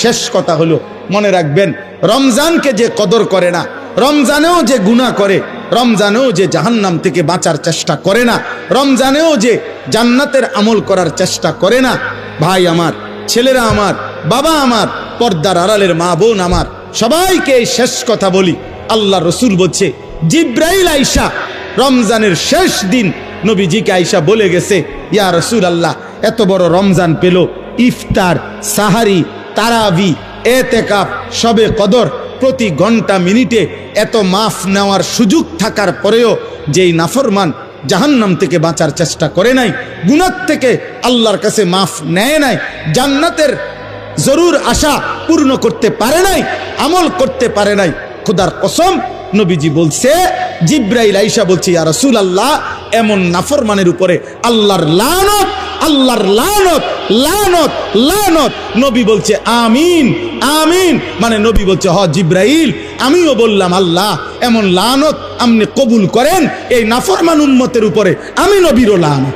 শেষ কথা হলো, মনে রাখবেন, রমজানকে যে কদর করে না, রমজানেও যে গুনাহ করে, রমজানেও যে জাহান্নাম থেকে বাঁচার চেষ্টা করে না, রমজানেও যে জান্নাতের আমল করার চেষ্টা করে না, ভাই আমার, ছেলেরা আমার, বাবা আমার, পর্দার আড়ালের মা বোন আমার, সবাইকে এই শেষ কথা বলি। আল্লাহ রসুল বলছে, জিব্রাইল আইসা রমজানের শেষ দিন নবীজিকে আইসা বলে গেছে, ইয়া রসুল আল্লাহ, এত বড় রমজান পেল, ইফতার, সাহারি, তারাবি, এতেকাফ, শবে কদর, প্রতি ঘন্টা মিনিটে এত মাফ নেওয়ার সুযোগ থাকার পরেও যেই নাফরমান জাহান্নাম থেকে বাঁচার চেষ্টা করে নাই, গুনাহ থেকে আল্লাহর কাছে মাফ নেয় নাই, জান্নাতের জরুর আশা পূর্ণ করতে পারে নাই, আমল করতে পারে নাই, খোদার কসম নবীজি বলছে, জিব্রাইল আইসা বলছে, ইয়া রাসূলুল্লাহ, এমন নাফরমানের উপরে আল্লাহর লানত, আল্লাহর লানত, লানত, লানত। নবী বলছে আমিন, আমিন। মানে নবী বলছে, হ জিব্রাইল, আমিও বললাম আল্লাহ, এমন লানত আপনি কবুল করেন এই নাফরমান উম্মতের উপরে, আমি নবীরও লানত।